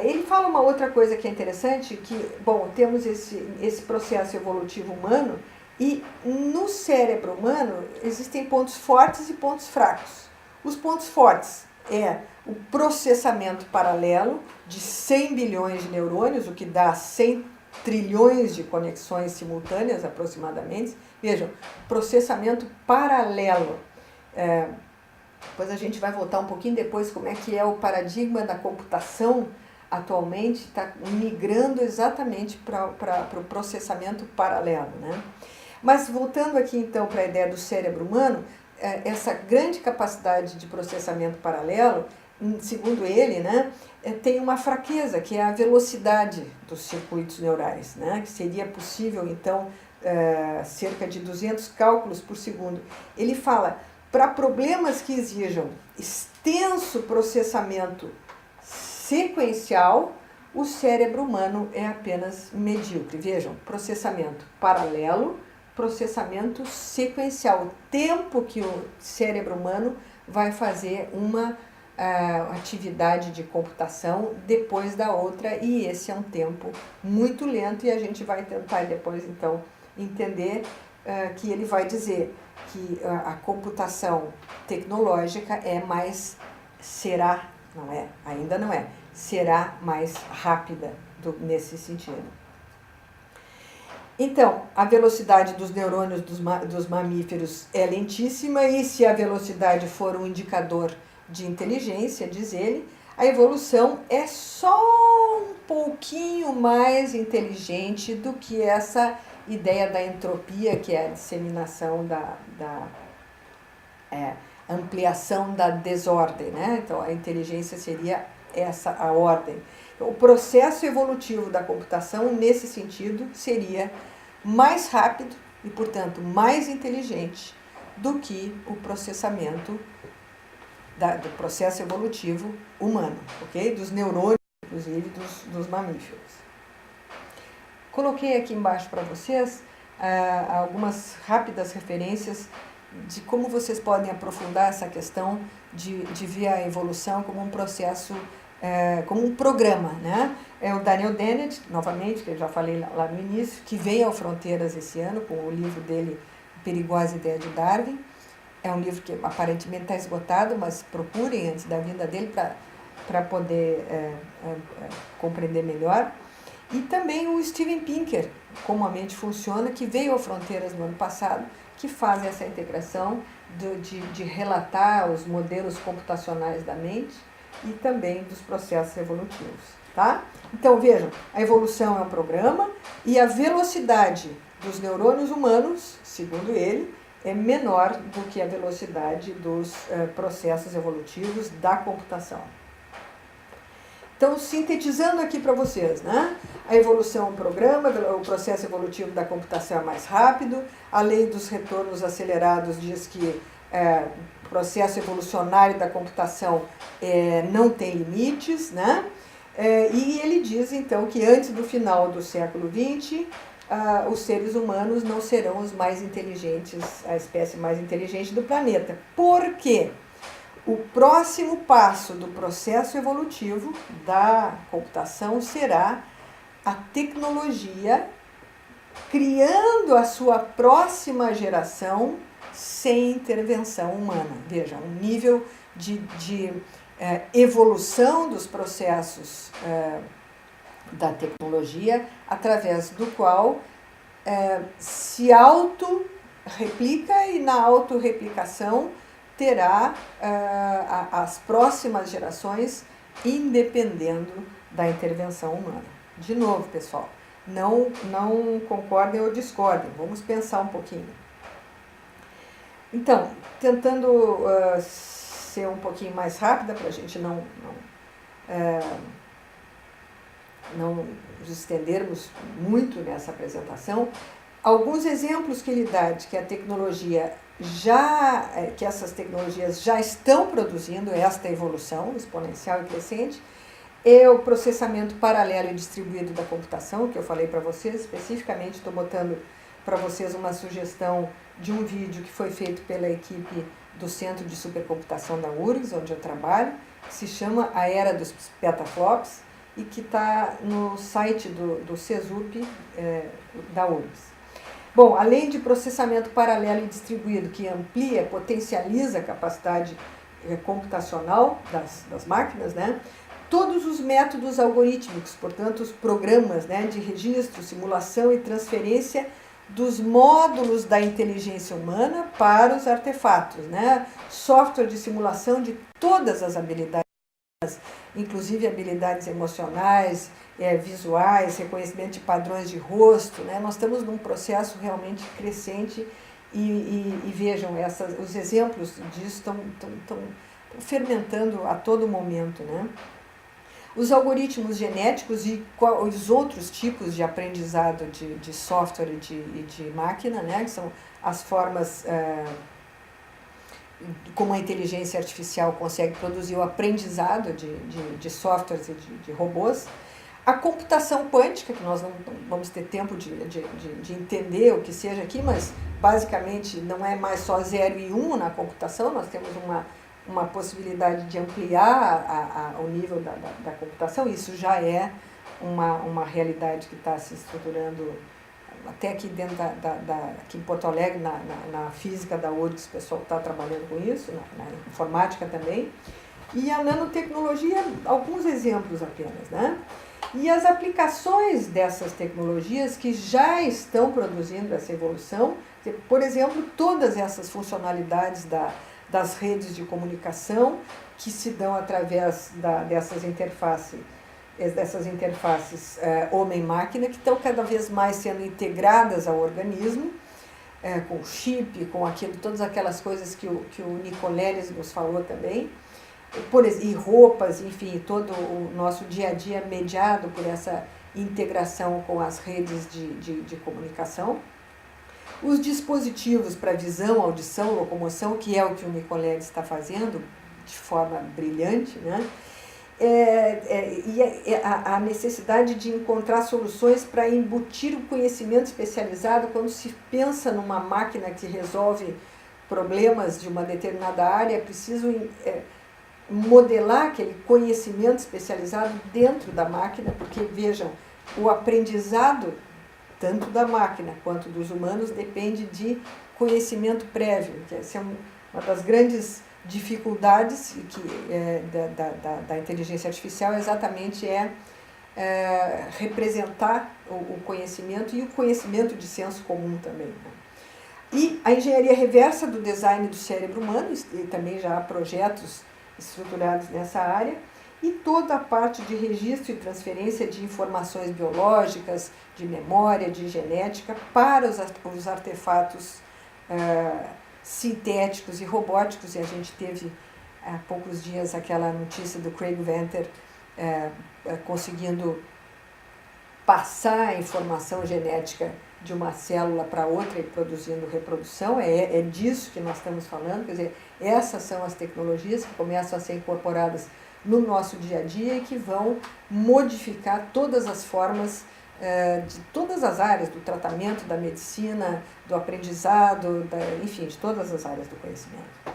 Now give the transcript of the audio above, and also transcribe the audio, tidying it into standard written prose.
Ele fala uma outra coisa que é interessante, que, bom, temos esse processo evolutivo humano e no cérebro humano existem pontos fortes e pontos fracos. Os pontos fortes é o processamento paralelo de 100 bilhões de neurônios, o que dá 100 trilhões de conexões simultâneas aproximadamente. Vejam, processamento paralelo. Depois a gente vai voltar um pouquinho depois como é que é o paradigma da computação atualmente, está migrando exatamente para o processamento paralelo, né? Mas voltando aqui então para a ideia do cérebro humano, essa grande capacidade de processamento paralelo, segundo ele, né, tem uma fraqueza, que é a velocidade dos circuitos neurais, né, que seria possível então cerca de 200 cálculos por segundo. Ele fala, para problemas que exijam extenso processamento sequencial, o cérebro humano é apenas medíocre. Vejam, processamento paralelo, processamento sequencial. O tempo que o cérebro humano vai fazer uma atividade de computação depois da outra, e esse é um tempo muito lento, e a gente vai tentar depois então entender que ele vai dizer que a computação tecnológica será mais rápida nesse sentido. Então, a velocidade dos neurônios dos mamíferos é lentíssima, e se a velocidade for um indicador de inteligência, diz ele, a evolução é só um pouquinho mais inteligente do que essa ideia da entropia, que é a disseminação ampliação da desordem, né? Então, a inteligência seria essa a ordem. O processo evolutivo da computação, nesse sentido, seria mais rápido e, portanto, mais inteligente do que o processamento do processo evolutivo humano, ok? Dos neurônios, inclusive, dos mamíferos. Coloquei aqui embaixo para vocês algumas rápidas referências de como vocês podem aprofundar essa questão de ver a evolução como um processo, como um programa, né? É o Daniel Dennett, novamente, que eu já falei lá no início, que veio ao Fronteiras esse ano com o livro dele, Perigosa Ideia de Darwin. É um livro que aparentemente está esgotado, mas procurem antes da vinda dele para poder compreender melhor. E também o Steven Pinker, Como a Mente Funciona, que veio ao Fronteiras no ano passado, que faz essa integração de relatar os modelos computacionais da mente e também dos processos evolutivos, tá? Então, vejam, a evolução é um programa e a velocidade dos neurônios humanos, segundo ele, é menor do que a velocidade dos processos evolutivos da computação. Então, sintetizando aqui para vocês, né? A evolução é um programa, o processo evolutivo da computação é mais rápido, a lei dos retornos acelerados diz que o processo evolucionário da computação não tem limites, né? E ele diz, então, que antes do final do século XX, os seres humanos não serão os mais inteligentes, a espécie mais inteligente do planeta. Por quê? O próximo passo do processo evolutivo da computação será a tecnologia criando a sua próxima geração sem intervenção humana. Veja, um nível de evolução dos processos da tecnologia, através do qual se autorreplica, e na autorreplicação terá as próximas gerações independendo da intervenção humana. De novo, pessoal, não concordem ou discordem, vamos pensar um pouquinho. Então, tentando ser um pouquinho mais rápida para a gente não nos estendermos muito nessa apresentação, alguns exemplos que ele dá de que a tecnologia que essas tecnologias já estão produzindo esta evolução exponencial e crescente, é o processamento paralelo e distribuído da computação, que eu falei para vocês. Especificamente estou botando para vocês uma sugestão de um vídeo que foi feito pela equipe do Centro de Supercomputação da URGS, onde eu trabalho, que se chama A Era dos Petaflops e que está no site do CESUP da URGS. Bom, além de processamento paralelo e distribuído, que amplia, potencializa a capacidade computacional das máquinas, né? Todos os métodos algorítmicos, portanto, os programas, né, de registro, simulação e transferência dos módulos da inteligência humana para os artefatos, né? Software de simulação de todas as habilidades, inclusive habilidades emocionais, visuais, reconhecimento de padrões de rosto, né? Nós estamos num processo realmente crescente e vejam, os exemplos disso estão fermentando a todo momento, né? Os algoritmos genéticos e os outros tipos de aprendizado de software e de máquina, né? Que são as formas como a inteligência artificial consegue produzir o aprendizado de softwares e de robôs. A computação quântica, que nós não vamos ter tempo de entender o que seja aqui, mas basicamente não é mais só 0 e 1 na computação, nós temos uma possibilidade de ampliar o nível da computação. Isso já é uma realidade que está se estruturando até aqui dentro aqui em Porto Alegre, na física da URGS, o pessoal está trabalhando com isso, na informática também. E a nanotecnologia, alguns exemplos apenas, né? E as aplicações dessas tecnologias que já estão produzindo essa evolução, por exemplo, todas essas funcionalidades das redes de comunicação que se dão através dessas interfaces homem-máquina, que estão cada vez mais sendo integradas ao organismo, com chip, com todas aquelas coisas que o Nicoleles nos falou também, e roupas, enfim, todo o nosso dia a dia mediado por essa integração com as redes de comunicação. Os dispositivos para visão, audição, locomoção, que é o que o Nicoleles está fazendo de forma brilhante, né? A necessidade de encontrar soluções para embutir o conhecimento especializado quando se pensa numa máquina que resolve problemas de uma determinada área, é preciso modelar aquele conhecimento especializado dentro da máquina, porque, vejam, o aprendizado, tanto da máquina quanto dos humanos, depende de conhecimento prévio, que essa é uma das grandes dificuldades da inteligência artificial, exatamente representar o conhecimento e o conhecimento de senso comum também, né? E a engenharia reversa do design do cérebro humano, e também já há projetos estruturados nessa área, e toda a parte de registro e transferência de informações biológicas, de memória, de genética, para os artefatos sintéticos e robóticos. E a gente teve há poucos dias aquela notícia do Craig Venter conseguindo passar a informação genética de uma célula para outra e produzindo reprodução. É disso que nós estamos falando, quer dizer, essas são as tecnologias que começam a ser incorporadas no nosso dia a dia e que vão modificar todas as formas de todas as áreas do tratamento, da medicina, do aprendizado, enfim, de todas as áreas do conhecimento.